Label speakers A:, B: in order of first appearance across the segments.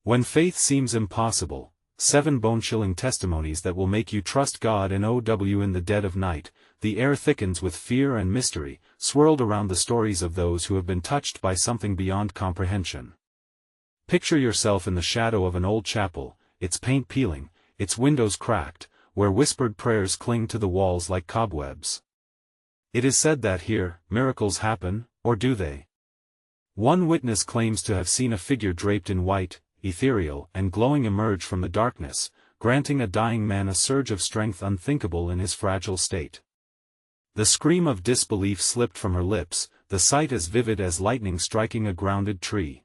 A: When faith seems impossible, 7 bone-chilling testimonies that will make you trust God in the dead of night. The air thickens with fear and mystery, swirled around the stories of those who have been touched by something beyond comprehension. Picture yourself in the shadow of an old chapel, its paint peeling, its windows cracked, where whispered prayers cling to the walls like cobwebs. It is said that here, miracles happen, or do they? One witness claims to have seen a figure draped in white, ethereal and glowing emerge from the darkness, granting a dying man a surge of strength unthinkable in his fragile state. The scream of disbelief slipped from her lips, the sight as vivid as lightning striking a grounded tree.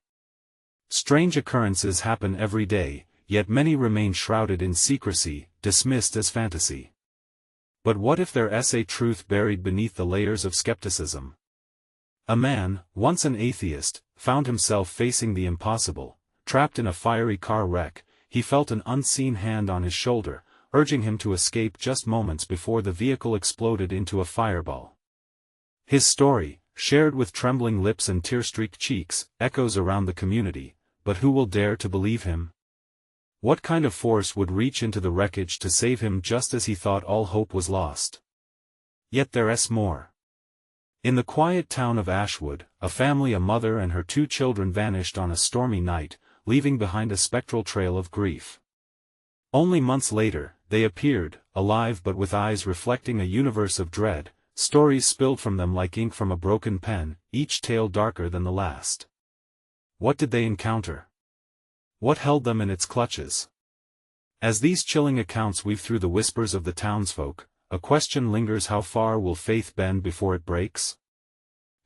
A: Strange occurrences happen every day, yet many remain shrouded in secrecy, dismissed as fantasy. But what if there's a truth buried beneath the layers of skepticism? A man, once an atheist, found himself facing the impossible. Trapped in a fiery car wreck, he felt an unseen hand on his shoulder, urging him to escape just moments before the vehicle exploded into a fireball. His story, shared with trembling lips and tear-streaked cheeks, echoes around the community, but who will dare to believe him? What kind of force would reach into the wreckage to save him just as he thought all hope was lost? Yet there's more. In the quiet town of Ashwood, a family, a mother and her 2 children, vanished on a stormy night, leaving behind a spectral trail of grief. Only months later, they appeared, alive but with eyes reflecting a universe of dread, stories spilled from them like ink from a broken pen, each tale darker than the last. What did they encounter? What held them in its clutches? As these chilling accounts weave through the whispers of the townsfolk, a question lingers: how far will faith bend before it breaks?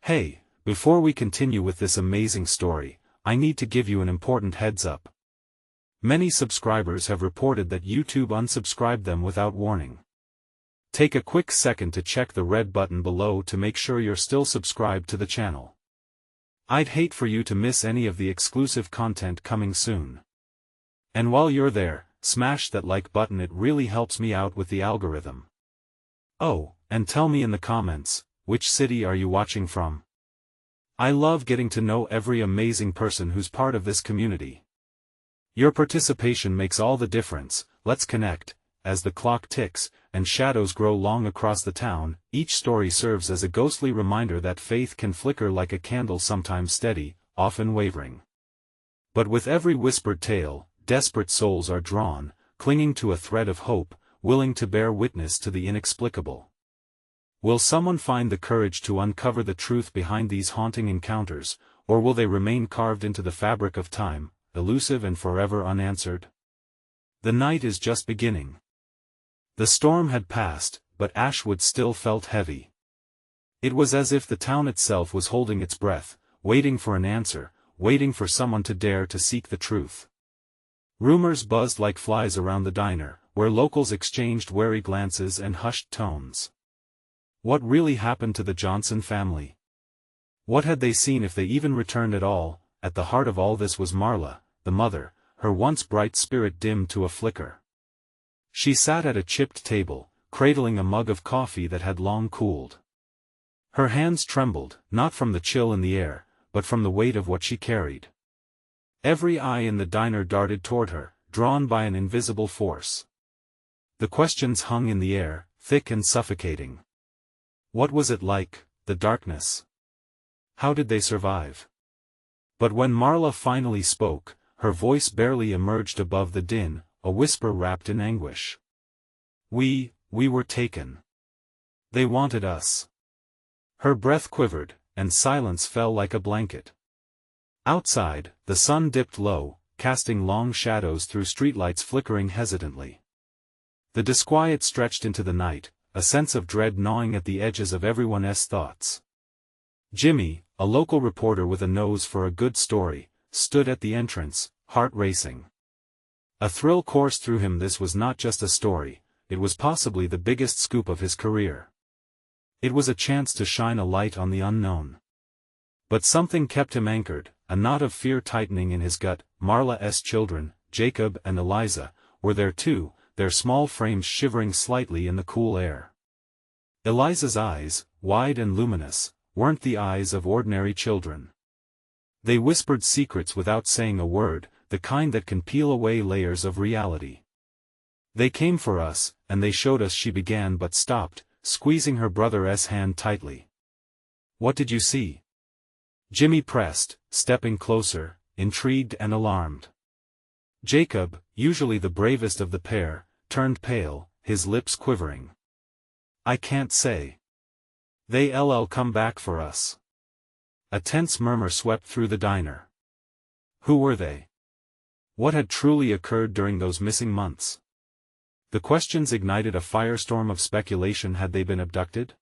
A: Hey, before we continue with this amazing story, I need to give you an important heads up. Many subscribers have reported that YouTube unsubscribed them without warning. Take a quick second to check the red button below to make sure you're still subscribed to the channel. I'd hate for you to miss any of the exclusive content coming soon. And while you're there, smash that like button, it really helps me out with the algorithm. Oh, and tell me in the comments, which city are you watching from? I love getting to know every amazing person who's part of this community. Your participation makes all the difference. Let's connect. As the clock ticks, and shadows grow long across the town, each story serves as a ghostly reminder that faith can flicker like a candle, sometimes steady, often wavering. But with every whispered tale, desperate souls are drawn, clinging to a thread of hope, willing to bear witness to the inexplicable. Will someone find the courage to uncover the truth behind these haunting encounters, or will they remain carved into the fabric of time, elusive and forever unanswered? The night is just beginning. The storm had passed, but Ashwood still felt heavy. It was as if the town itself was holding its breath, waiting for an answer, waiting for someone to dare to seek the truth. Rumors buzzed like flies around the diner, where locals exchanged wary glances and hushed tones. What really happened to the Johnson family? What had they seen, if they even returned at all? At the heart of all this was Marla, the mother, her once bright spirit dimmed to a flicker. She sat at a chipped table, cradling a mug of coffee that had long cooled. Her hands trembled, not from the chill in the air, but from the weight of what she carried. Every eye in the diner darted toward her, drawn by an invisible force. The questions hung in the air, thick and suffocating. What was it like, the darkness? How did they survive? But when Marla finally spoke, her voice barely emerged above the din, a whisper wrapped in anguish. We were taken. They wanted us. Her breath quivered, and silence fell like a blanket. Outside, the sun dipped low, casting long shadows through streetlights flickering hesitantly. The disquiet stretched into the night, a sense of dread gnawing at the edges of everyone's thoughts. Jimmy, a local reporter with a nose for a good story, stood at the entrance, heart racing. A thrill coursed through him. This was not just a story, it was possibly the biggest scoop of his career. It was a chance to shine a light on the unknown. But something kept him anchored, a knot of fear tightening in his gut. Marla's children, Jacob and Eliza, were there too, their small frames shivering slightly in the cool air. Eliza's eyes, wide and luminous, weren't the eyes of ordinary children. They whispered secrets without saying a word, the kind that can peel away layers of reality. They came for us, and they showed us, she began but stopped, squeezing her brother's hand tightly. What did you see? Jimmy pressed, stepping closer, intrigued and alarmed. Jacob, usually the bravest of the pair, turned pale, his lips quivering. I can't say. They'll come back for us. A tense murmur swept through the diner. Who were they? What had truly occurred during those missing months? The questions ignited a firestorm of speculation. Had they been abducted?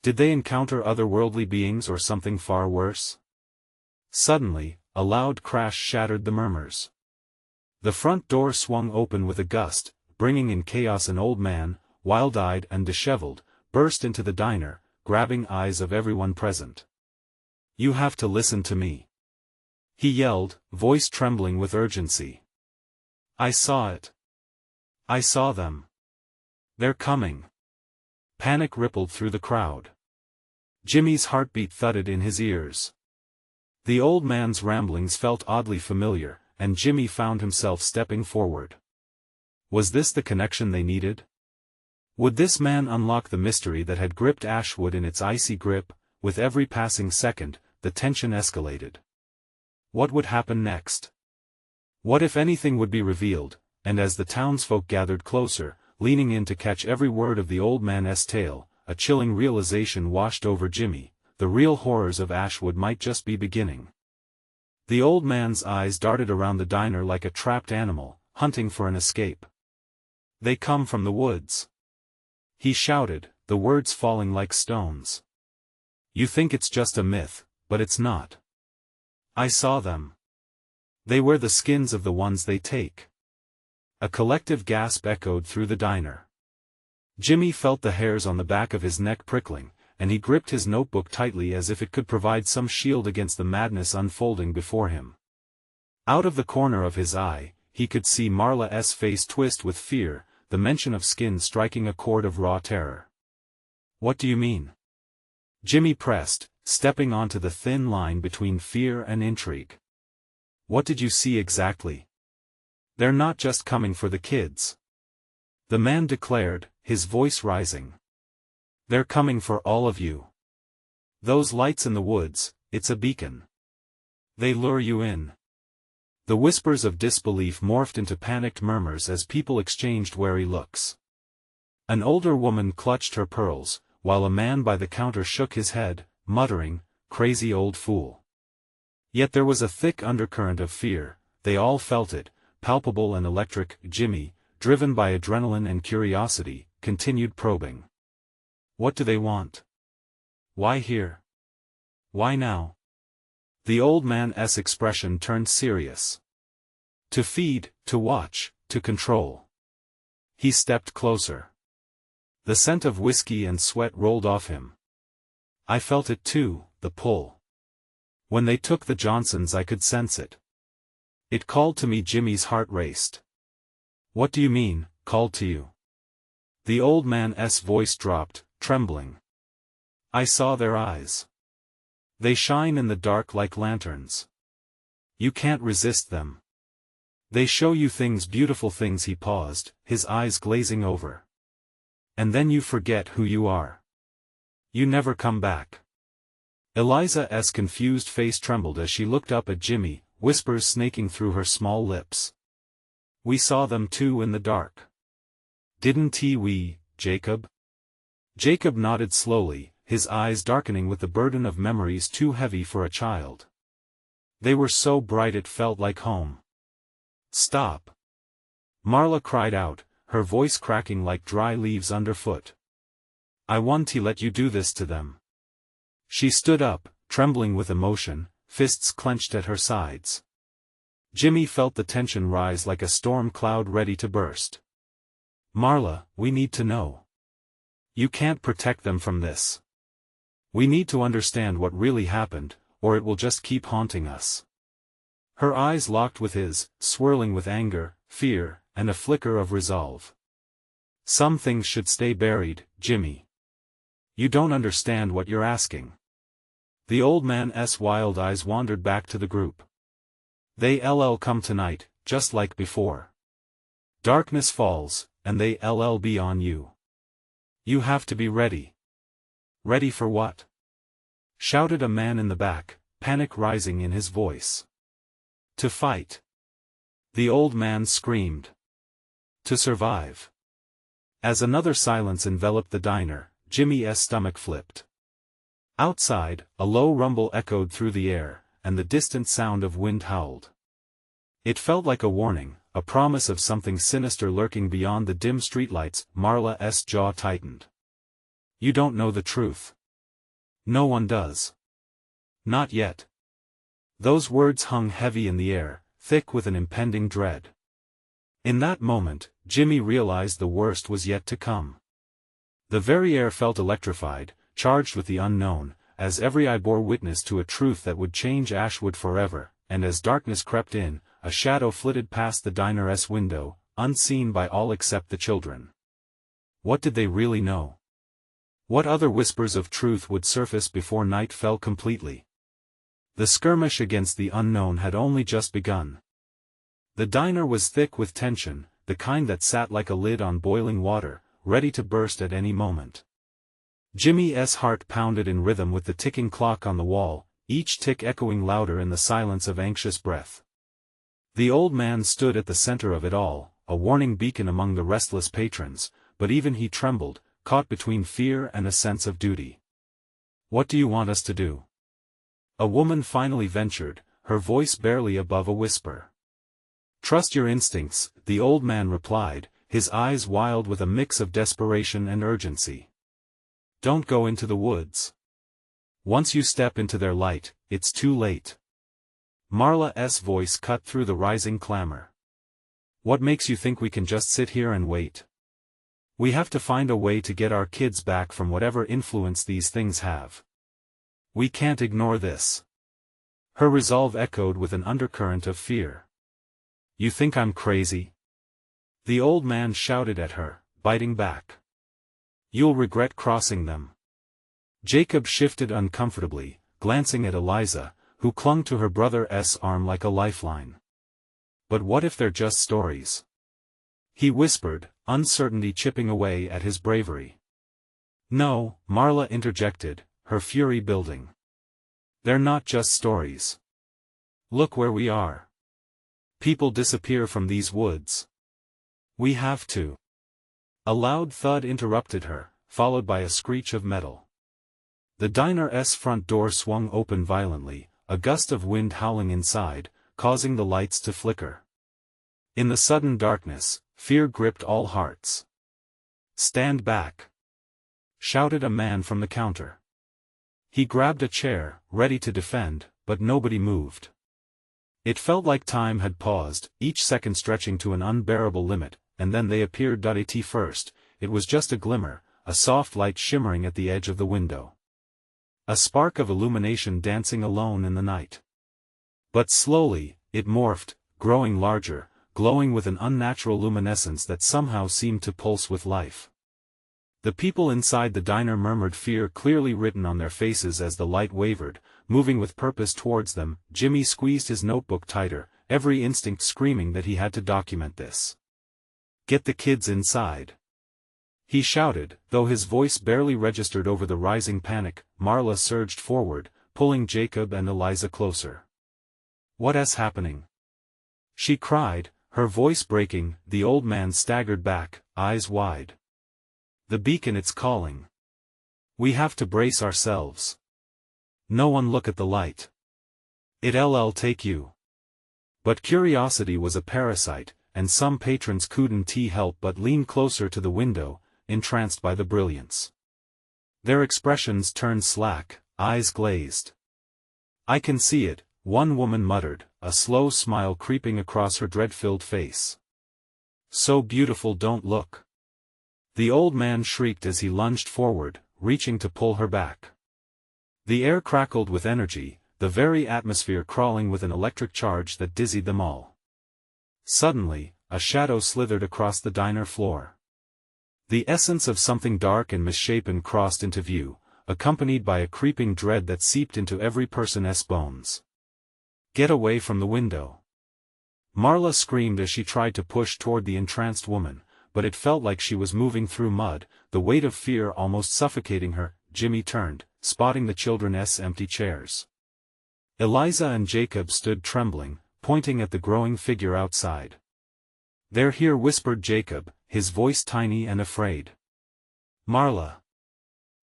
A: Did they encounter otherworldly beings or something far worse? Suddenly, a loud crash shattered the murmurs. The front door swung open with a gust, bringing in chaos. An old man, wild-eyed and disheveled, burst into the diner, grabbing eyes of everyone present. You have to listen to me, he yelled, voice trembling with urgency. I saw it. I saw them. They're coming. Panic rippled through the crowd. Jimmy's heartbeat thudded in his ears. The old man's ramblings felt oddly familiar, and Jimmy found himself stepping forward. Was this the connection they needed? Would this man unlock the mystery that had gripped Ashwood in its icy grip? With every passing second, the tension escalated. What would happen next? What if anything would be revealed? And as the townsfolk gathered closer, leaning in to catch every word of the old man's tale, a chilling realization washed over Jimmy: the real horrors of Ashwood might just be beginning. The old man's eyes darted around the diner like a trapped animal, hunting for an escape. They come from the woods, he shouted, the words falling like stones. You think it's just a myth, but it's not. I saw them. They wear the skins of the ones they take. A collective gasp echoed through the diner. Jimmy felt the hairs on the back of his neck prickling, and he gripped his notebook tightly as if it could provide some shield against the madness unfolding before him. Out of the corner of his eye, he could see Marla's face twist with fear, the mention of skin striking a chord of raw terror. What do you mean? Jimmy pressed, stepping onto the thin line between fear and intrigue. What did you see exactly? They're not just coming for the kids, the man declared, his voice rising. They're coming for all of you. Those lights in the woods, it's a beacon. They lure you in. The whispers of disbelief morphed into panicked murmurs as people exchanged wary looks. An older woman clutched her pearls, while a man by the counter shook his head, muttering, "Crazy old fool." Yet there was a thick undercurrent of fear. They all felt it, palpable and electric. Jimmy, driven by adrenaline and curiosity, continued probing. What do they want? Why here? Why now? The old man's expression turned serious. To feed, to watch, to control. He stepped closer. The scent of whiskey and sweat rolled off him. I felt it too, the pull. When they took the Johnsons I could sense it. It called to me. Jimmy's heart raced. What do you mean, called to you? The old man's voice dropped, trembling. I saw their eyes. They shine in the dark like lanterns. You can't resist them. They show you things, beautiful things. He paused, his eyes glazing over. And then you forget who you are. You never come back. Eliza's confused face trembled as she looked up at Jimmy, whispers snaking through her small lips. We saw them too in the dark. Didn't we, Jacob? Jacob nodded slowly, his eyes darkening with the burden of memories too heavy for a child. They were so bright it felt like home. Stop! Marla cried out, her voice cracking like dry leaves underfoot. I won't let you do this to them. She stood up, trembling with emotion, fists clenched at her sides. Jimmy felt the tension rise like a storm cloud ready to burst. Marla, we need to know. You can't protect them from this. We need to understand what really happened, or it will just keep haunting us. Her eyes locked with his, swirling with anger, fear, and a flicker of resolve. Some things should stay buried, Jimmy. You don't understand what you're asking. The old man's wild eyes wandered back to the group. They'll come tonight, just like before. Darkness falls, and they'll be on you. You have to be ready. Ready for what? Shouted a man in the back, panic rising in his voice. To fight. The old man screamed. To survive. As another silence enveloped the diner, Jimmy's stomach flipped. Outside, a low rumble echoed through the air, and the distant sound of wind howled. It felt like a warning, a promise of something sinister lurking beyond the dim streetlights. Marla's jaw tightened. You don't know the truth. No one does. Not yet. Those words hung heavy in the air, thick with an impending dread. In that moment, Jimmy realized the worst was yet to come. The very air felt electrified, charged with the unknown, as every eye bore witness to a truth that would change Ashwood forever, and as darkness crept in, a shadow flitted past the diner's window, unseen by all except the children. What did they really know? What other whispers of truth would surface before night fell completely? The skirmish against the unknown had only just begun. The diner was thick with tension, the kind that sat like a lid on boiling water, ready to burst at any moment. Jimmy's heart pounded in rhythm with the ticking clock on the wall, each tick echoing louder in the silence of anxious breath. The old man stood at the center of it all, a warning beacon among the restless patrons, but even he trembled, caught between fear and a sense of duty. What do you want us to do? A woman finally ventured, her voice barely above a whisper. Trust your instincts, the old man replied, his eyes wild with a mix of desperation and urgency. Don't go into the woods. Once you step into their light, it's too late. Marla's voice cut through the rising clamor. What makes you think we can just sit here and wait? We have to find a way to get our kids back from whatever influence these things have. We can't ignore this. Her resolve echoed with an undercurrent of fear. You think I'm crazy? The old man shouted at her, biting back. You'll regret crossing them. Jacob shifted uncomfortably, glancing at Eliza, who clung to her brother's arm like a lifeline. But what if they're just stories? He whispered, uncertainty chipping away at his bravery. No, Marla interjected, her fury building. They're not just stories. Look where we are. People disappear from these woods. We have to. A loud thud interrupted her, followed by a screech of metal. The diner's front door swung open violently, a gust of wind howling inside, causing the lights to flicker. In the sudden darkness, fear gripped all hearts. Stand back! Shouted a man from the counter. He grabbed a chair, ready to defend, but nobody moved. It felt like time had paused, each second stretching to an unbearable limit, and then they appeared. At first, it was just a glimmer, a soft light shimmering at the edge of the window. A spark of illumination dancing alone in the night. But slowly, it morphed, growing larger, glowing with an unnatural luminescence that somehow seemed to pulse with life. The people inside the diner murmured, fear clearly written on their faces as the light wavered, moving with purpose towards them. Jimmy squeezed his notebook tighter, every instinct screaming that he had to document this. Get the kids inside. He shouted, though his voice barely registered over the rising panic. Marla surged forward, pulling Jacob and Eliza closer. What's happening? She cried, her voice breaking. The old man staggered back, eyes wide. The beacon, it's calling. We have to brace ourselves. No one look at the light. It'll take you. But curiosity was a parasite, and some patrons couldn't help but lean closer to the window, entranced by the brilliance. Their expressions turned slack, eyes glazed. I can see it, one woman muttered, a slow smile creeping across her dread-filled face. So beautiful, don't look. The old man shrieked as he lunged forward, reaching to pull her back. The air crackled with energy, the very atmosphere crawling with an electric charge that dizzied them all. Suddenly, a shadow slithered across the diner floor. The essence of something dark and misshapen crossed into view, accompanied by a creeping dread that seeped into every person's bones. Get away from the window. Marla screamed as she tried to push toward the entranced woman, but it felt like she was moving through mud, the weight of fear almost suffocating her. Jimmy turned, spotting the children's empty chairs. Eliza and Jacob stood trembling, pointing at the growing figure outside. "They're here," whispered Jacob, his voice tiny and afraid. "Marla.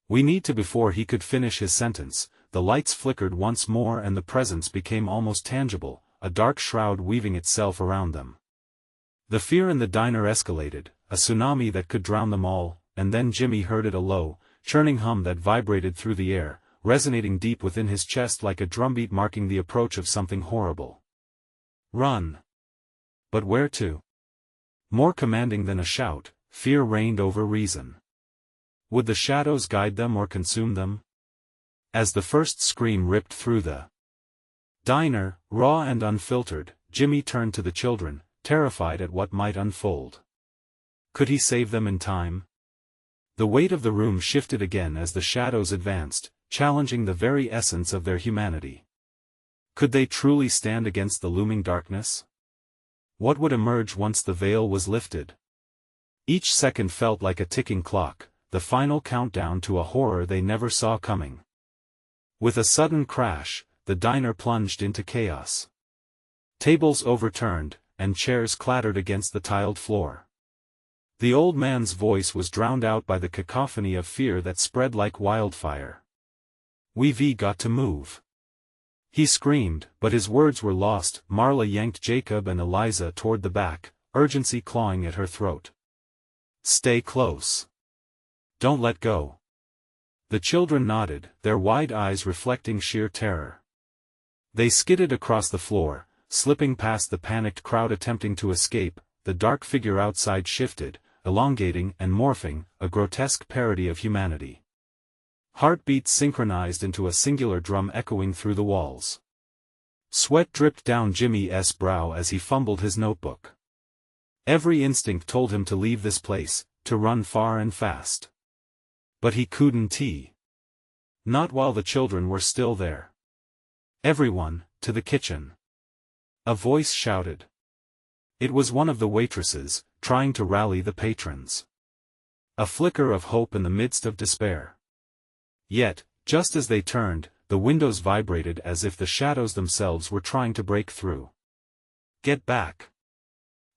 A: We need to." Before he could finish his sentence, the lights flickered once more and the presence became almost tangible, a dark shroud weaving itself around them. The fear in the diner escalated, a tsunami that could drown them all, and then Jimmy heard it, a low, churning hum that vibrated through the air, resonating deep within his chest like a drumbeat marking the approach of something horrible. Run! But where to? More commanding than a shout, fear reigned over reason. Would the shadows guide them or consume them? As the first scream ripped through the diner, raw and unfiltered, Jimmy turned to the children, terrified at what might unfold. Could he save them in time? The weight of the room shifted again as the shadows advanced, challenging the very essence of their humanity. Could they truly stand against the looming darkness? What would emerge once the veil was lifted? Each second felt like a ticking clock, the final countdown to a horror they never saw coming. With a sudden crash, the diner plunged into chaos. Tables overturned, and chairs clattered against the tiled floor. The old man's voice was drowned out by the cacophony of fear that spread like wildfire. "We've got to move." He screamed, but his words were lost. Marla yanked Jacob and Eliza toward the back, urgency clawing at her throat. "Stay close. Don't let go." The children nodded, their wide eyes reflecting sheer terror. They skidded across the floor, slipping past the panicked crowd attempting to escape. The dark figure outside shifted, elongating and morphing, a grotesque parody of humanity. Heartbeats synchronized into a singular drum echoing through the walls. Sweat dripped down Jimmy's brow as he fumbled his notebook. Every instinct told him to leave this place, to run far and fast. But he couldn't. Not while the children were still there. "Everyone, to the kitchen!" a voice shouted. It was one of the waitresses, trying to rally the patrons. A flicker of hope in the midst of despair. Yet, just as they turned, the windows vibrated as if the shadows themselves were trying to break through. "Get back!"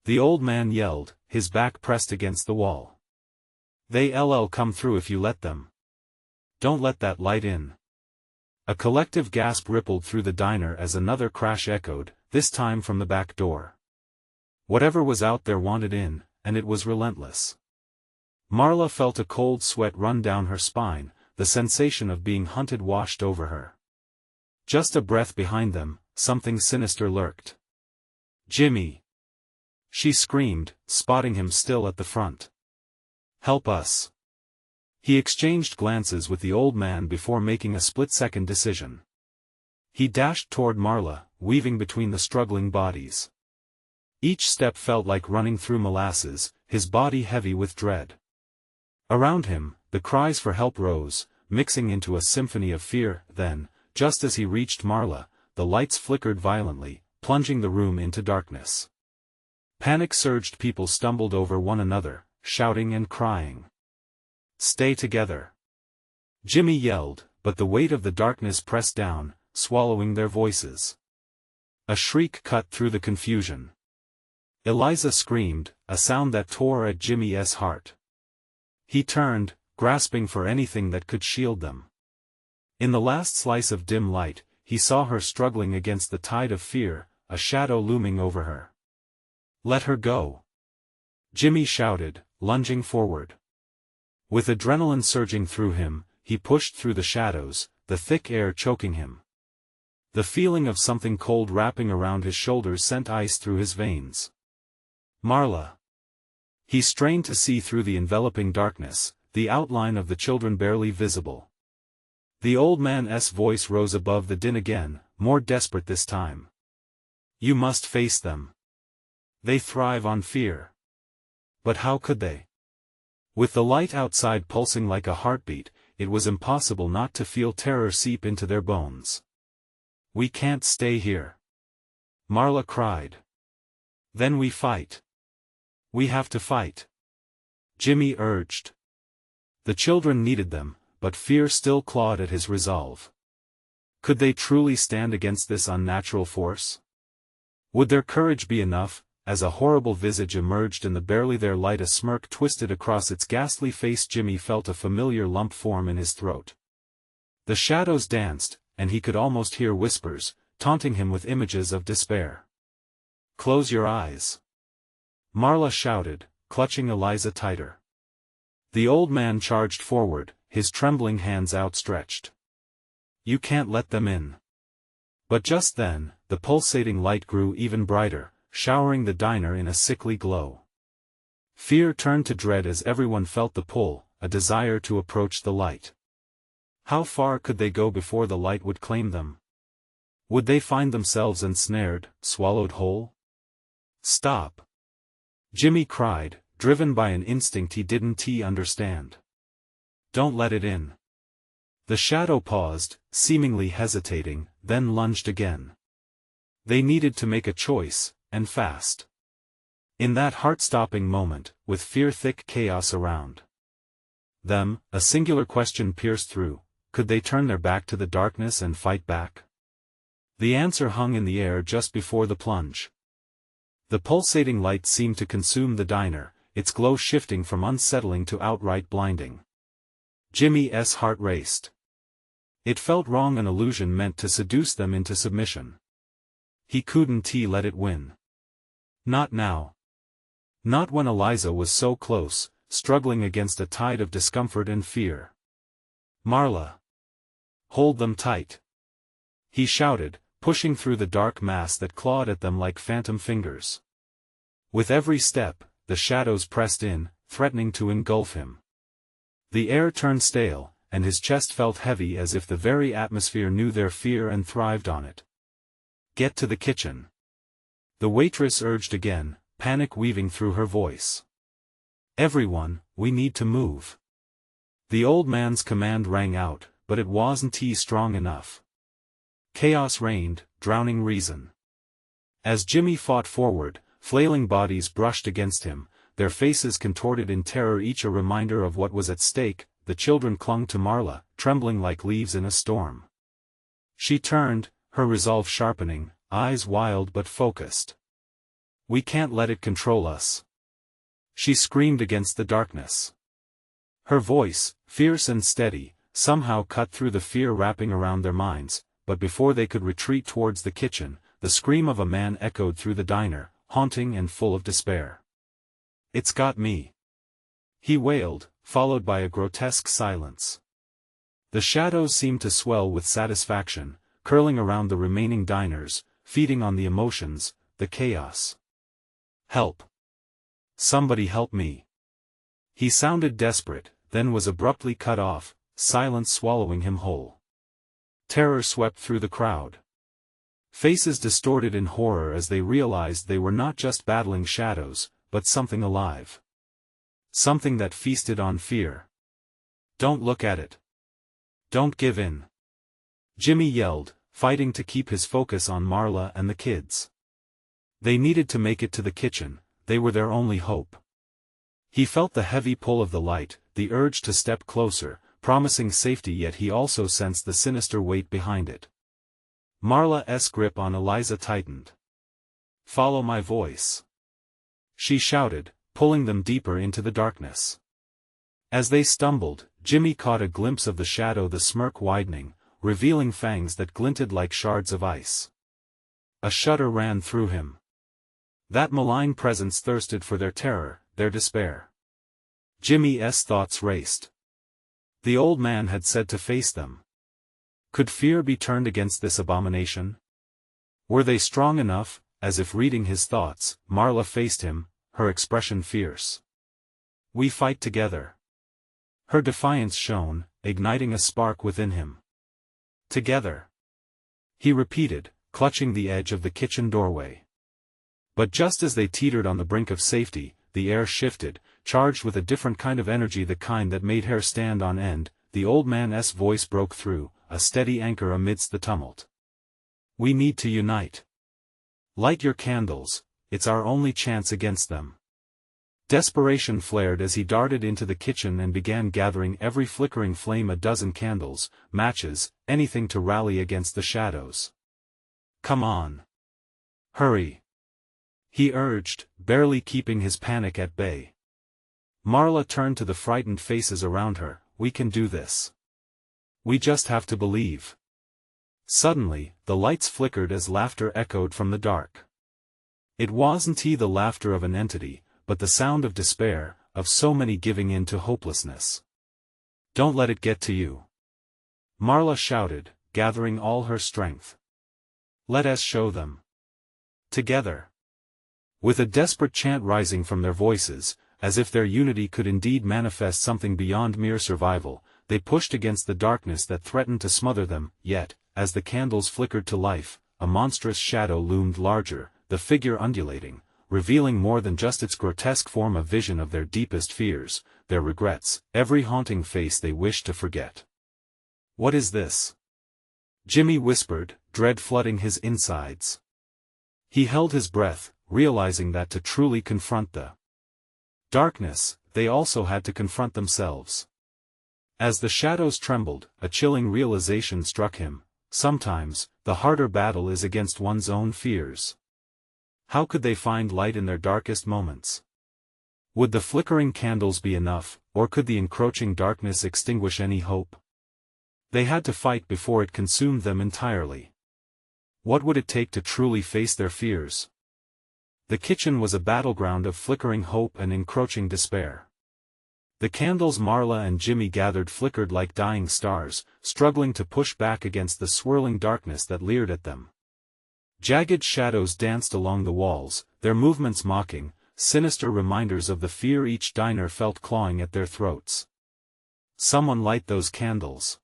A: the old man yelled, his back pressed against the wall. "They'll come through if you let them. Don't let that light in." A collective gasp rippled through the diner as another crash echoed, this time from the back door. Whatever was out there wanted in, and it was relentless. Marla felt a cold sweat run down her spine, the sensation of being hunted washed over her. Just a breath behind them, something sinister lurked. "Jimmy!" she screamed, spotting him still at the front. "Help us!" He exchanged glances with the old man before making a split-second decision. He dashed toward Marla, weaving between the struggling bodies. Each step felt like running through molasses, his body heavy with dread. Around him, the cries for help rose, mixing into a symphony of fear. Then, just as he reached Marla, the lights flickered violently, plunging the room into darkness. Panic surged, people stumbled over one another, shouting and crying. "Stay together!" Jimmy yelled, but the weight of the darkness pressed down, swallowing their voices. A shriek cut through the confusion. Eliza screamed, a sound that tore at Jimmy's heart. He turned, grasping for anything that could shield them. In the last slice of dim light, he saw her struggling against the tide of fear, a shadow looming over her. "Let her go!" Jimmy shouted, lunging forward. With adrenaline surging through him, he pushed through the shadows, the thick air choking him. The feeling of something cold wrapping around his shoulders sent ice through his veins. "Marla!" He strained to see through the enveloping darkness, the outline of the children barely visible. The old man's voice rose above the din again, more desperate this time. "You must face them. They thrive on fear." But how could they? With the light outside pulsing like a heartbeat, it was impossible not to feel terror seep into their bones. "We can't stay here," Marla cried. Then we fight. We have to fight. Jimmy urged. The children needed them, but fear still clawed at his resolve. Could they truly stand against this unnatural force? Would their courage be enough? As a horrible visage emerged in the barely there light, a smirk twisted across its ghastly face. Jimmy felt a familiar lump form in his throat. The shadows danced, and he could almost hear whispers, taunting him with images of despair. "Close your eyes," Marla shouted, clutching Eliza tighter. The old man charged forward, his trembling hands outstretched. "You can't let them in." But just then, the pulsating light grew even brighter, showering the diner in a sickly glow. Fear turned to dread as everyone felt the pull, a desire to approach the light. How far could they go before the light would claim them? Would they find themselves ensnared, swallowed whole? "Stop!" Jimmy cried, driven by an instinct he didn't understand. "Don't let it in." The shadow paused, seemingly hesitating, then lunged again. They needed to make a choice, and fast. In that heart-stopping moment, with fear-thick chaos around them, a singular question pierced through: could they turn their back to the darkness and fight back? The answer hung in the air just before the plunge. The pulsating light seemed to consume the diner, its glow shifting from unsettling to outright blinding. Jimmy's heart raced. It felt wrong, an illusion meant to seduce them into submission. He couldn't let it win. Not now. Not when Eliza was so close, struggling against a tide of discomfort and fear. "Marla! Hold them tight!" he shouted, pushing through the dark mass that clawed at them like phantom fingers. With every step, the shadows pressed in, threatening to engulf him. The air turned stale, and his chest felt heavy as if the very atmosphere knew their fear and thrived on it. "Get to the kitchen," the waitress urged again, panic weaving through her voice. "Everyone, we need to move." The old man's command rang out, but it wasn't strong enough. Chaos reigned, drowning reason. As Jimmy fought forward, flailing bodies brushed against him, their faces contorted in terror, each a reminder of what was at stake. The children clung to Marla, trembling like leaves in a storm. She turned, her resolve sharpening, eyes wild but focused. "We can't let it control us," she screamed against the darkness. Her voice, fierce and steady, somehow cut through the fear wrapping around their minds, but before they could retreat towards the kitchen, the scream of a man echoed through the diner, haunting and full of despair. "It's got me," he wailed, followed by a grotesque silence. The shadows seemed to swell with satisfaction, curling around the remaining diners, feeding on the emotions, the chaos. "Help! Somebody help me!" He sounded desperate, then was abruptly cut off, silence swallowing him whole. Terror swept through the crowd. Faces distorted in horror as they realized they were not just battling shadows, but something alive. Something that feasted on fear. "Don't look at it. Don't give in," Jimmy yelled, fighting to keep his focus on Marla and the kids. They needed to make it to the kitchen, they were their only hope. He felt the heavy pull of the light, the urge to step closer, promising safety, yet he also sensed the sinister weight behind it. Marla's grip on Eliza tightened. "Follow my voice," she shouted, pulling them deeper into the darkness. As they stumbled, Jimmy caught a glimpse of the shadow, the smirk widening, revealing fangs that glinted like shards of ice. A shudder ran through him. That malign presence thirsted for their terror, their despair. Jimmy's thoughts raced. The old man had said to face them. Could fear be turned against this abomination? Were they strong enough? As if reading his thoughts, Marla faced him, her expression fierce. "We fight together." Her defiance shone, igniting a spark within him. "Together," he repeated, clutching the edge of the kitchen doorway. But just as they teetered on the brink of safety, the air shifted, charged with a different kind of energy, the kind that made hair stand on end. The old man's voice broke through, a steady anchor amidst the tumult. "We need to unite. Light your candles, it's our only chance against them. Desperation flared as he darted into the kitchen and began gathering every flickering flame, a dozen candles, matches, anything to rally against the shadows. Come on. Hurry. He urged, barely keeping his panic at bay. Marla turned to the frightened faces around her. We can do this. We just have to believe. Suddenly, the lights flickered as laughter echoed from the dark. It wasn't the laughter of an entity, but the sound of despair, of so many giving in to hopelessness. Don't let it get to you. Marla shouted, gathering all her strength. Let us show them. Together. With a desperate chant rising from their voices, as if their unity could indeed manifest something beyond mere survival, they pushed against the darkness that threatened to smother them. Yet, as the candles flickered to life, a monstrous shadow loomed larger, the figure undulating, revealing more than just its grotesque form, a vision of their deepest fears, their regrets, every haunting face they wished to forget. What is this? Jimmy whispered, dread flooding his insides. He held his breath, realizing that to truly confront the darkness, they also had to confront themselves. As the shadows trembled, a chilling realization struck him. Sometimes, the harder battle is against one's own fears. How could they find light in their darkest moments? Would the flickering candles be enough, or could the encroaching darkness extinguish any hope? They had to fight before it consumed them entirely. What would it take to truly face their fears? The kitchen was a battleground of flickering hope and encroaching despair. The candles Marla and Jimmy gathered flickered like dying stars, struggling to push back against the swirling darkness that leered at them. Jagged shadows danced along the walls, their movements mocking, sinister reminders of the fear each diner felt clawing at their throats. Someone light those candles!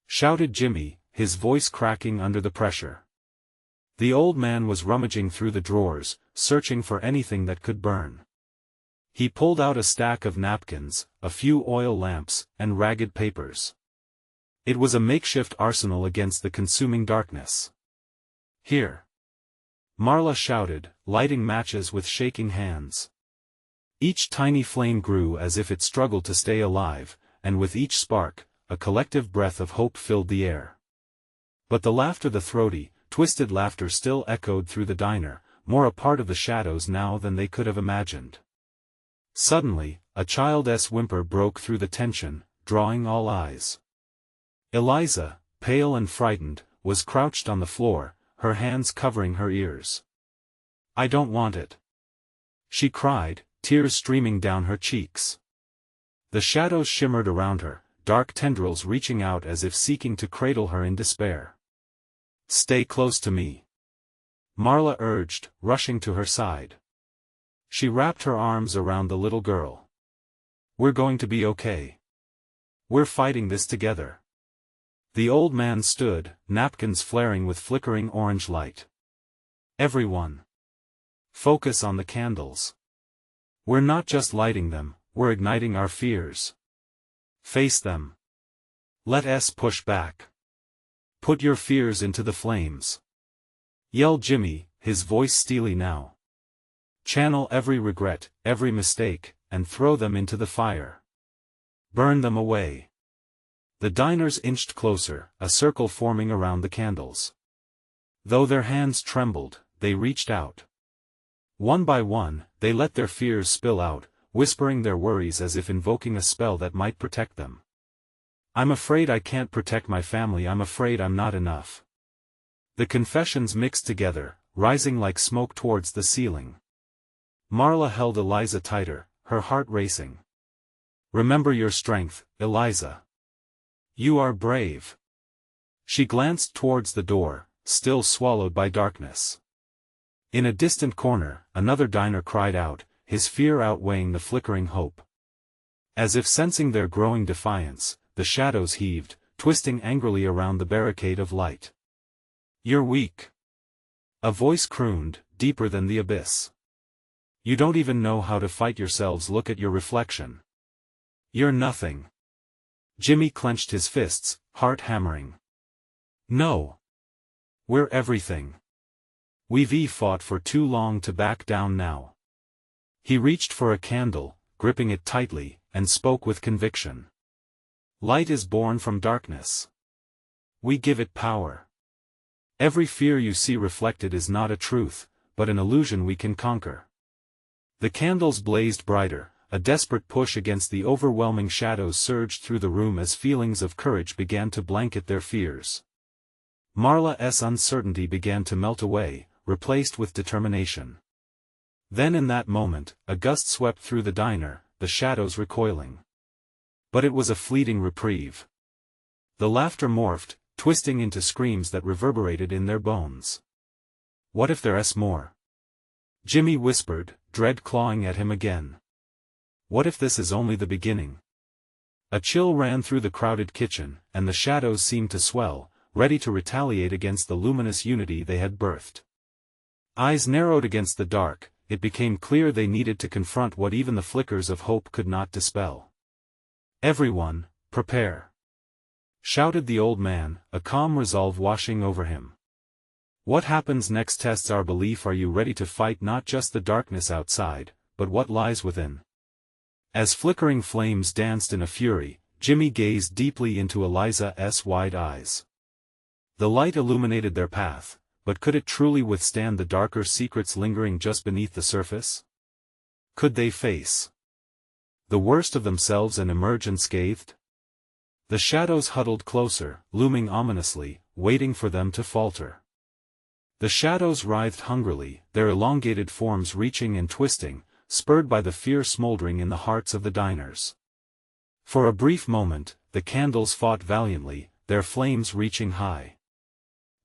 A: Shouted Jimmy, his voice cracking under the pressure. The old man was rummaging through the drawers, searching for anything that could burn. He pulled out a stack of napkins, a few oil lamps, and ragged papers. It was a makeshift arsenal against the consuming darkness. Here! Marla shouted, lighting matches with shaking hands. Each tiny flame grew as if it struggled to stay alive, and with each spark, a collective breath of hope filled the air. But the laughter, the throaty, twisted laughter, still echoed through the diner, more a part of the shadows now than they could have imagined. Suddenly, a child's whimper broke through the tension, drawing all eyes. Eliza, pale and frightened, was crouched on the floor, her hands covering her ears. I don't want it. She cried, tears streaming down her cheeks. The shadows shimmered around her, dark tendrils reaching out as if seeking to cradle her in despair. Stay close to me. Marla urged, rushing to her side. She wrapped her arms around the little girl. We're going to be okay. We're fighting this together. The old man stood, napkins flaring with flickering orange light. Everyone. Focus on the candles. We're not just lighting them, we're igniting our fears. Face them. Let us push back. Put your fears into the flames. Yelled Jimmy, his voice steely now. Channel every regret, every mistake, and throw them into the fire. Burn them away. The diners inched closer, a circle forming around the candles. Though their hands trembled, they reached out. One by one, they let their fears spill out, whispering their worries as if invoking a spell that might protect them. I'm afraid I can't protect my family. I'm afraid I'm not enough. The confessions mixed together, rising like smoke towards the ceiling. Marla held Eliza tighter, her heart racing. Remember your strength, Eliza. You are brave. She glanced towards the door, still swallowed by darkness. In a distant corner, another diner cried out, his fear outweighing the flickering hope. As if sensing their growing defiance, the shadows heaved, twisting angrily around the barricade of light. You're weak. A voice crooned, deeper than the abyss. You don't even know how to fight yourselves. Look at your reflection. You're nothing. Jimmy clenched his fists, heart hammering. No. We're everything. We've fought for too long to back down now. He reached for a candle, gripping it tightly, and spoke with conviction. Light is born from darkness. We give it power. Every fear you see reflected is not a truth, but an illusion we can conquer. The candles blazed brighter, a desperate push against the overwhelming shadows surged through the room as feelings of courage began to blanket their fears. Marla's uncertainty began to melt away, replaced with determination. Then in that moment, a gust swept through the diner, the shadows recoiling. But it was a fleeting reprieve. The laughter morphed, twisting into screams that reverberated in their bones. What if there's more? Jimmy whispered, dread clawing at him again. What if this is only the beginning? A chill ran through the crowded kitchen, and the shadows seemed to swell, ready to retaliate against the luminous unity they had birthed. Eyes narrowed against the dark, it became clear they needed to confront what even the flickers of hope could not dispel. Everyone, prepare! Shouted the old man, a calm resolve washing over him. What happens next tests our belief. Are you ready to fight not just the darkness outside, but what lies within? As flickering flames danced in a fury, Jimmy gazed deeply into Eliza's wide eyes. The light illuminated their path, but could it truly withstand the darker secrets lingering just beneath the surface? Could they face the worst of themselves and emerge unscathed? The shadows huddled closer, looming ominously, waiting for them to falter. The shadows writhed hungrily, their elongated forms reaching and twisting, spurred by the fear smoldering in the hearts of the diners. For a brief moment, the candles fought valiantly, their flames reaching high.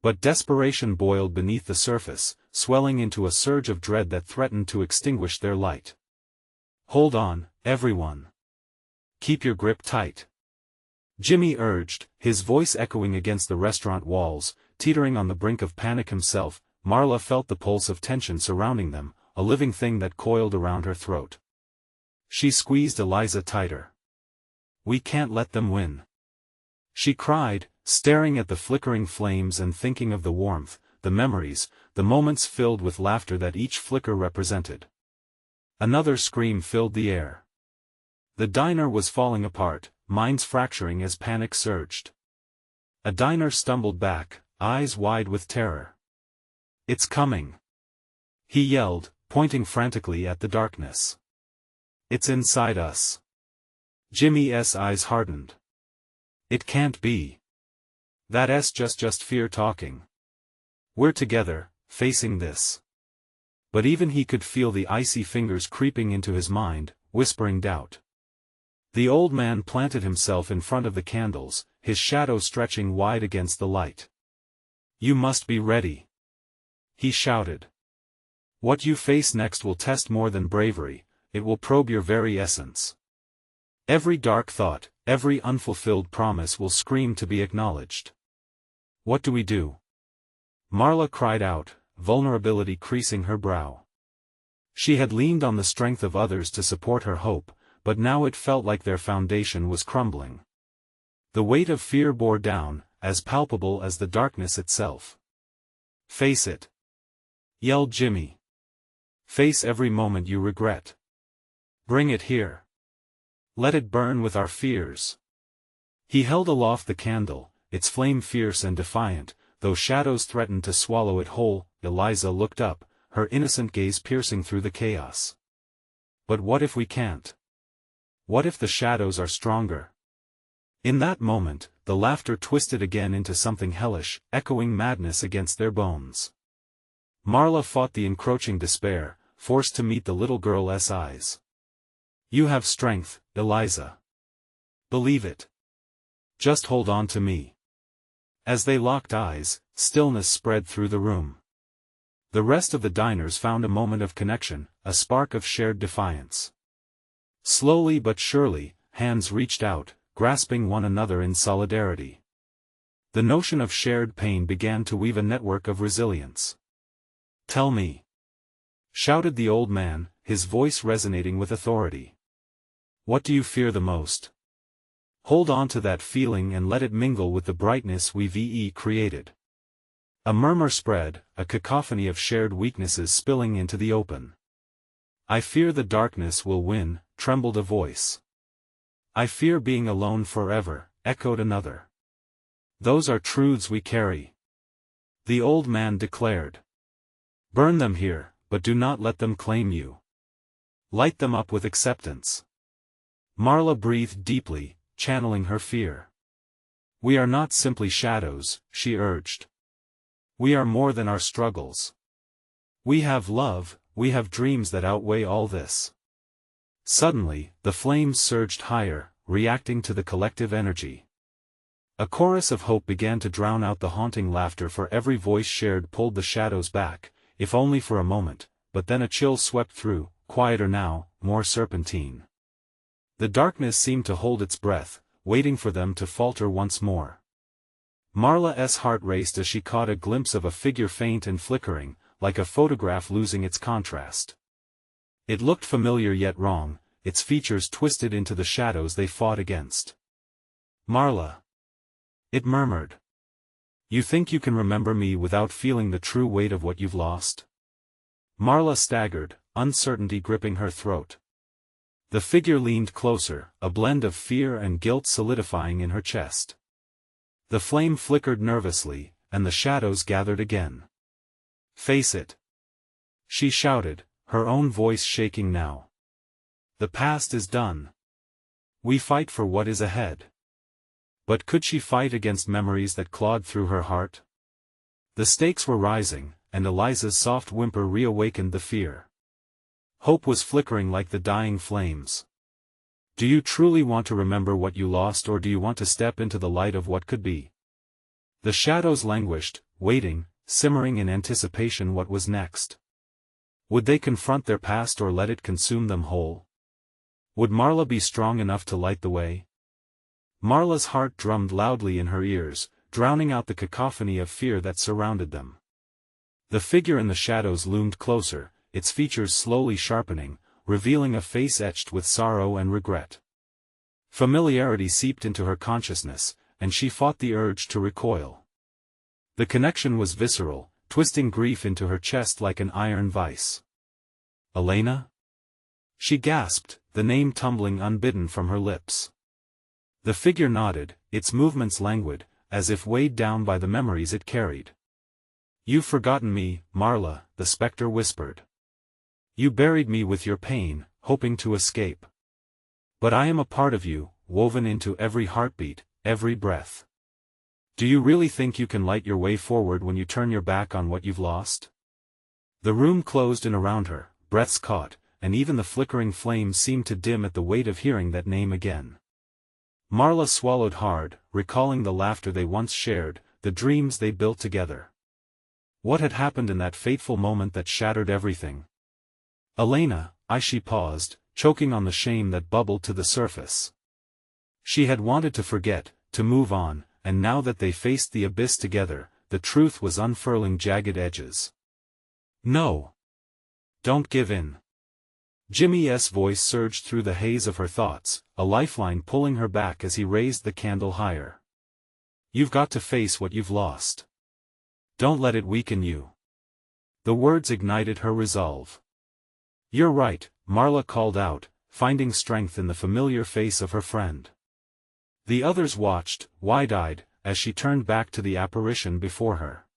A: But desperation boiled beneath the surface, swelling into a surge of dread that threatened to extinguish their light. Hold on, everyone. Keep your grip tight. Jimmy urged, his voice echoing against the restaurant walls, teetering on the brink of panic himself. Marla felt the pulse of tension surrounding them, a living thing that coiled around her throat. She squeezed Eliza tighter. We can't let them win. She cried, staring at the flickering flames and thinking of the warmth, the memories, the moments filled with laughter that each flicker represented. Another scream filled the air. The diner was falling apart, minds fracturing as panic surged. A diner stumbled back, eyes wide with terror. It's coming! He yelled, pointing frantically at the darkness. It's inside us. Jimmy's eyes hardened. It can't be. That's just fear talking. We're together, facing this. But even he could feel the icy fingers creeping into his mind, whispering doubt. The old man planted himself in front of the candles, his shadow stretching wide against the light. You must be ready. He shouted. What you face next will test more than bravery, it will probe your very essence. Every dark thought, every unfulfilled promise will scream to be acknowledged. What do we do? Marla cried out, vulnerability creasing her brow. She had leaned on the strength of others to support her hope, but now it felt like their foundation was crumbling. The weight of fear bore down, as palpable as the darkness itself. Face it! Yelled Jimmy. Face every moment you regret. Bring it here. Let it burn with our fears. He held aloft the candle, its flame fierce and defiant, though shadows threatened to swallow it whole. Eliza looked up, her innocent gaze piercing through the chaos. But what if we can't? What if the shadows are stronger? In that moment, the laughter twisted again into something hellish, echoing madness against their bones. Marla fought the encroaching despair, forced to meet the little girl's eyes. You have strength, Eliza. Believe it. Just hold on to me. As they locked eyes, stillness spread through the room. The rest of the diners found a moment of connection, a spark of shared defiance. Slowly but surely, hands reached out, grasping one another in solidarity. The notion of shared pain began to weave a network of resilience. Tell me! Shouted the old man, his voice resonating with authority. What do you fear the most? Hold on to that feeling and let it mingle with the brightness we've created. A murmur spread, a cacophony of shared weaknesses spilling into the open. "I fear the darkness will win," trembled a voice. "I fear being alone forever," echoed another. "Those are truths we carry," the old man declared. "Burn them here, but do not let them claim you. Light them up with acceptance." Marla breathed deeply, channeling her fear. "We are not simply shadows," she urged. "We are more than our struggles. We have love, we have dreams that outweigh all this." Suddenly, the flames surged higher, reacting to the collective energy. A chorus of hope began to drown out the haunting laughter, for every voice shared pulled the shadows back, if only for a moment, but then a chill swept through, quieter now, more serpentine. The darkness seemed to hold its breath, waiting for them to falter once more. Marla's heart raced as she caught a glimpse of a figure faint and flickering, like a photograph losing its contrast. It looked familiar yet wrong, its features twisted into the shadows they fought against. "Marla," it murmured. "You think you can remember me without feeling the true weight of what you've lost?" Marla staggered, uncertainty gripping her throat. The figure leaned closer, a blend of fear and guilt solidifying in her chest. The flame flickered nervously, and the shadows gathered again. "Face it," she shouted, her own voice shaking now. "The past is done. We fight for what is ahead." But could she fight against memories that clawed through her heart? The stakes were rising, and Eliza's soft whimper reawakened the fear. Hope was flickering like the dying flames. "Do you truly want to remember what you lost, or do you want to step into the light of what could be?" The shadows languished, waiting, simmering in anticipation what was next. Would they confront their past or let it consume them whole? Would Marla be strong enough to light the way? Marla's heart drummed loudly in her ears, drowning out the cacophony of fear that surrounded them. The figure in the shadows loomed closer, its features slowly sharpening, revealing a face etched with sorrow and regret. Familiarity seeped into her consciousness, and she fought the urge to recoil. The connection was visceral, twisting grief into her chest like an iron vice. "Elena?" she gasped, the name tumbling unbidden from her lips. The figure nodded, its movements languid, as if weighed down by the memories it carried. "You've forgotten me, Marla," the spectre whispered. "You buried me with your pain, hoping to escape. But I am a part of you, woven into every heartbeat, every breath. Do you really think you can light your way forward when you turn your back on what you've lost?" The room closed in around her, breaths caught, and even the flickering flames seemed to dim at the weight of hearing that name again. Marla swallowed hard, recalling the laughter they once shared, the dreams they built together. What had happened in that fateful moment that shattered everything? "Elena," she paused, choking on the shame that bubbled to the surface. She had wanted to forget, to move on, and now that they faced the abyss together, the truth was unfurling jagged edges. "No. Don't give in." Jimmy's voice surged through the haze of her thoughts, a lifeline pulling her back as he raised the candle higher. "You've got to face what you've lost. Don't let it weaken you." The words ignited her resolve. "You're right," Marla called out, finding strength in the familiar face of her friend. The others watched, wide-eyed, as she turned back to the apparition before her.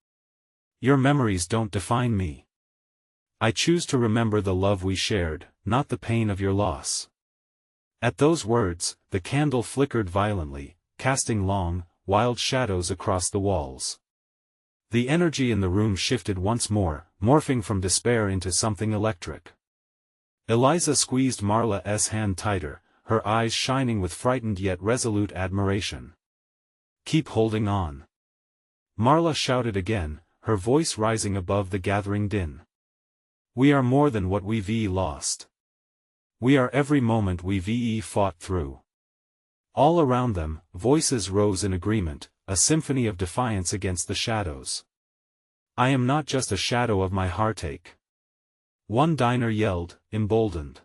A: "Your memories don't define me. I choose to remember the love we shared, not the pain of your loss." At those words, the candle flickered violently, casting long, wild shadows across the walls. The energy in the room shifted once more, morphing from despair into something electric. Eliza squeezed Marla's hand tighter, her eyes shining with frightened yet resolute admiration. "Keep holding on." Marla shouted again, her voice rising above the gathering din. "We are more than what we've lost. We are every moment we've fought through." All around them, voices rose in agreement, a symphony of defiance against the shadows. "I am not just a shadow of my heartache," one diner yelled, emboldened.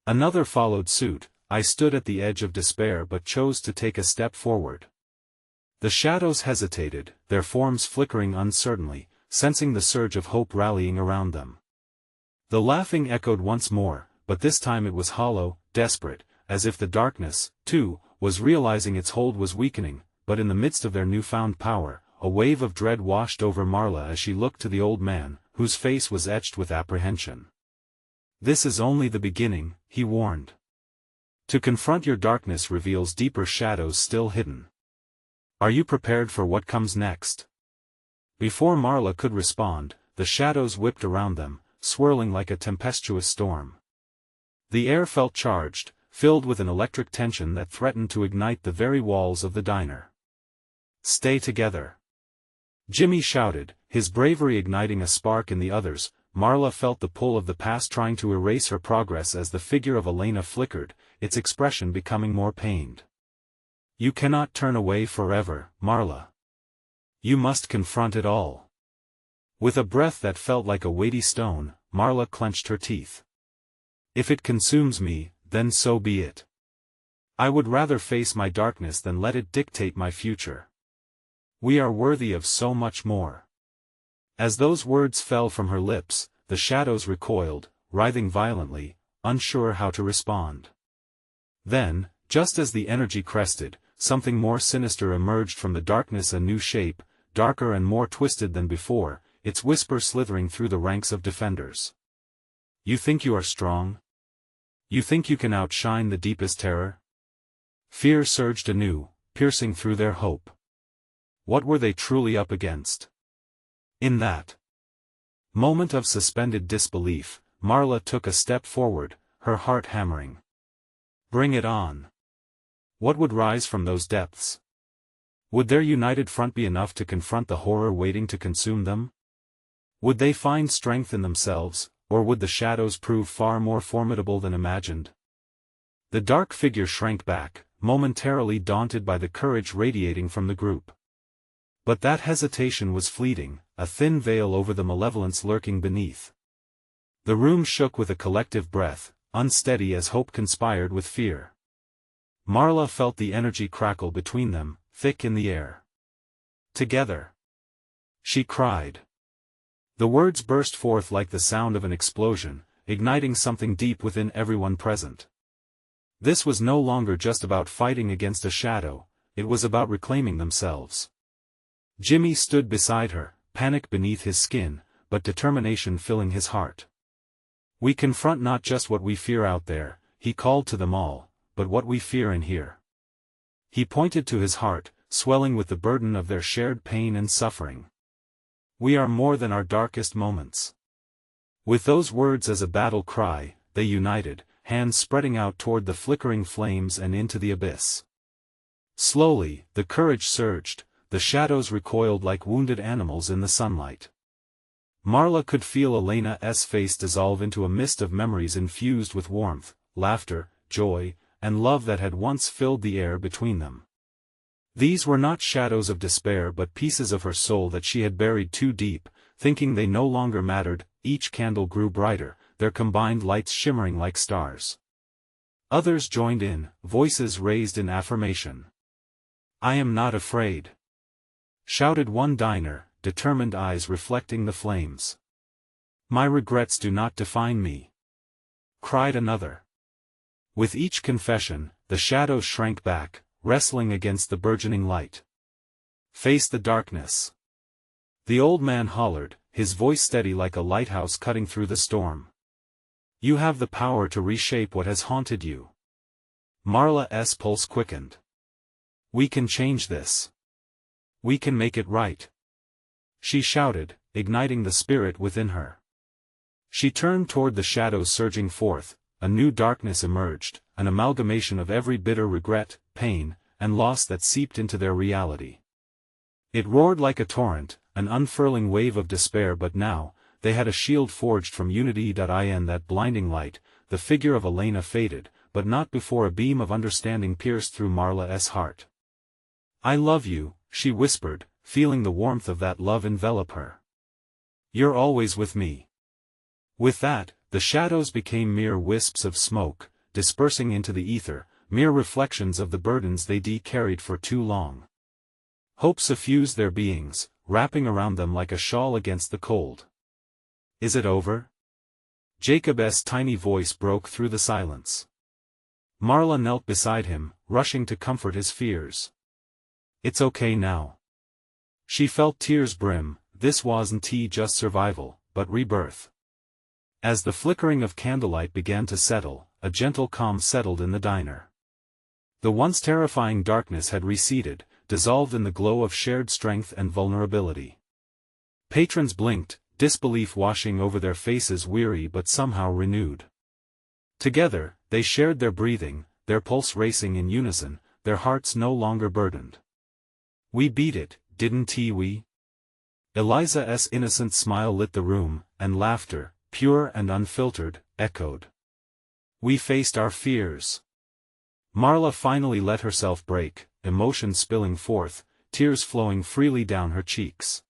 A: Another followed suit, "I stood at the edge of despair but chose to take a step forward." The shadows hesitated, their forms flickering uncertainly, sensing the surge of hope rallying around them. The laughing echoed once more, but this time it was hollow, desperate, as if the darkness, too, was realizing its hold was weakening, but in the midst of their newfound power, a wave of dread washed over Marla as she looked to the old man, whose face was etched with apprehension. "This is only the beginning," he warned. "To confront your darkness reveals deeper shadows still hidden. Are you prepared for what comes next?" Before Marla could respond, the shadows whipped around them, swirling like a tempestuous storm. The air felt charged, filled with an electric tension that threatened to ignite the very walls of the diner. "Stay together!" Jimmy shouted, his bravery igniting a spark in the others. Marla felt the pull of the past trying to erase her progress as the figure of Elena flickered, its expression becoming more pained. "You cannot turn away forever, Marla. You must confront it all." With a breath that felt like a weighty stone, Marla clenched her teeth. "If it consumes me, then so be it. I would rather face my darkness than let it dictate my future. We are worthy of so much more." As those words fell from her lips, the shadows recoiled, writhing violently, unsure how to respond. Then, just as the energy crested, something more sinister emerged from the darkness, a new shape, darker and more twisted than before, its whisper slithering through the ranks of defenders. "You think you are strong? You think you can outshine the deepest terror?" Fear surged anew, piercing through their hope. What were they truly up against? In that moment of suspended disbelief, Marla took a step forward, her heart hammering. Bring it on. What would rise from those depths? Would their united front be enough to confront the horror waiting to consume them? Would they find strength in themselves, or would the shadows prove far more formidable than imagined? The dark figure shrank back, momentarily daunted by the courage radiating from the group. But that hesitation was fleeting, a thin veil over the malevolence lurking beneath. The room shook with a collective breath, unsteady as hope conspired with fear. Marla felt the energy crackle between them, thick in the air. "Together!" she cried. The words burst forth like the sound of an explosion, igniting something deep within everyone present. This was no longer just about fighting against a shadow, it was about reclaiming themselves. Jimmy stood beside her, panic beneath his skin, but determination filling his heart. "We confront not just what we fear out there," he called to them all, "but what we fear in here." He pointed to his heart, swelling with the burden of their shared pain and suffering. "We are more than our darkest moments." With those words as a battle cry, they united, hands spreading out toward the flickering flames and into the abyss. Slowly, the courage surged, the shadows recoiled like wounded animals in the sunlight. Marla could feel Elena's face dissolve into a mist of memories infused with warmth, laughter, joy, and love that had once filled the air between them. These were not shadows of despair but pieces of her soul that she had buried too deep, thinking they no longer mattered. Each candle grew brighter, their combined lights shimmering like stars. Others joined in, voices raised in affirmation. "I am not afraid," shouted one diner, determined eyes reflecting the flames. "My regrets do not define me," cried another. With each confession, the shadows shrank back, wrestling against the burgeoning light. "Face the darkness," the old man hollered, his voice steady like a lighthouse cutting through the storm. "You have the power to reshape what has haunted you." Marla's pulse quickened. "We can change this. We can make it right," she shouted, igniting the spirit within her. She turned toward the shadows surging forth. A new darkness emerged, an amalgamation of every bitter regret, pain, and loss that seeped into their reality. It roared like a torrent, an unfurling wave of despair, but now, they had a shield forged from unity. In that blinding light, the figure of Elena faded, but not before a beam of understanding pierced through Marla's heart. "I love you," she whispered, feeling the warmth of that love envelop her. "You're always with me." With that, the shadows became mere wisps of smoke, dispersing into the ether, mere reflections of the burdens they carried for too long. Hope suffused their beings, wrapping around them like a shawl against the cold. Is it over? Jacob's tiny voice broke through the silence. Marla knelt beside him, rushing to comfort his fears. It's okay now. She felt tears brim. This wasn't just survival, but rebirth. As the flickering of candlelight began to settle, a gentle calm settled in the diner. The once terrifying darkness had receded, dissolved in the glow of shared strength and vulnerability. Patrons blinked, disbelief washing over their faces, weary but somehow renewed. Together, they shared their breathing, their pulse racing in unison, their hearts no longer burdened. We beat it, didn't we? Eliza's innocent smile lit the room, and laughter, pure and unfiltered, echoed. We faced our fears. Marla finally let herself break, emotion spilling forth, tears flowing freely down her cheeks.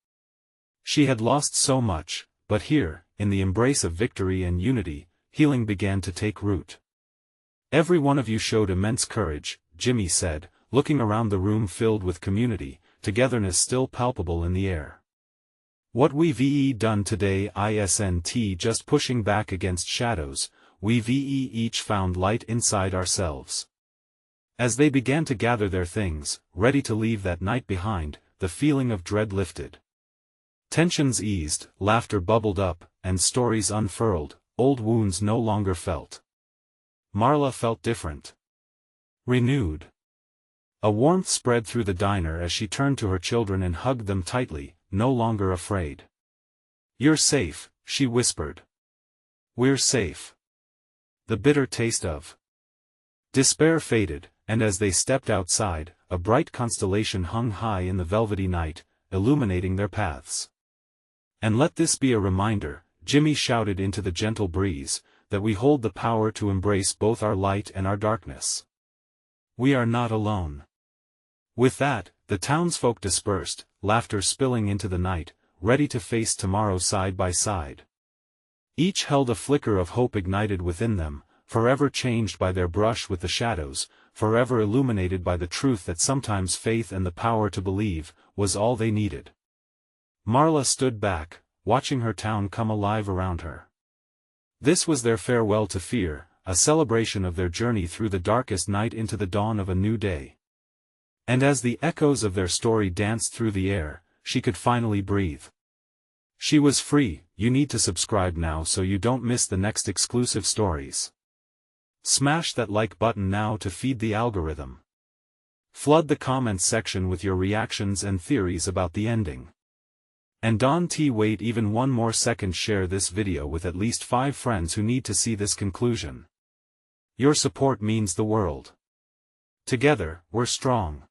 A: She had lost so much, but here, in the embrace of victory and unity, healing began to take root. Every one of you showed immense courage, Jimmy said, looking around the room filled with community, togetherness still palpable in the air. What we've done today isn't just pushing back against shadows, we've each found light inside ourselves. As they began to gather their things, ready to leave that night behind, the feeling of dread lifted. Tensions eased, laughter bubbled up, and stories unfurled, old wounds no longer felt. Marla felt different. Renewed. A warmth spread through the diner as she turned to her children and hugged them tightly, no longer afraid. You're safe, she whispered. We're safe. The bitter taste of despair faded, and as they stepped outside, a bright constellation hung high in the velvety night, illuminating their paths. And let this be a reminder, Jimmy shouted into the gentle breeze, that we hold the power to embrace both our light and our darkness. We are not alone. With that, the townsfolk dispersed, laughter spilling into the night, ready to face tomorrow side by side. Each held a flicker of hope ignited within them, forever changed by their brush with the shadows, forever illuminated by the truth that sometimes faith and the power to believe was all they needed. Marla stood back, watching her town come alive around her. This was their farewell to fear, a celebration of their journey through the darkest night into the dawn of a new day. And as the echoes of their story danced through the air, she could finally breathe. She was free. You need to subscribe now so you don't miss the next exclusive stories. Smash that like button now to feed the algorithm. Flood the comments section with your reactions and theories about the ending. And don't wait even one more second, share this video with at least 5 friends who need to see this conclusion. Your support means the world. Together, we're strong.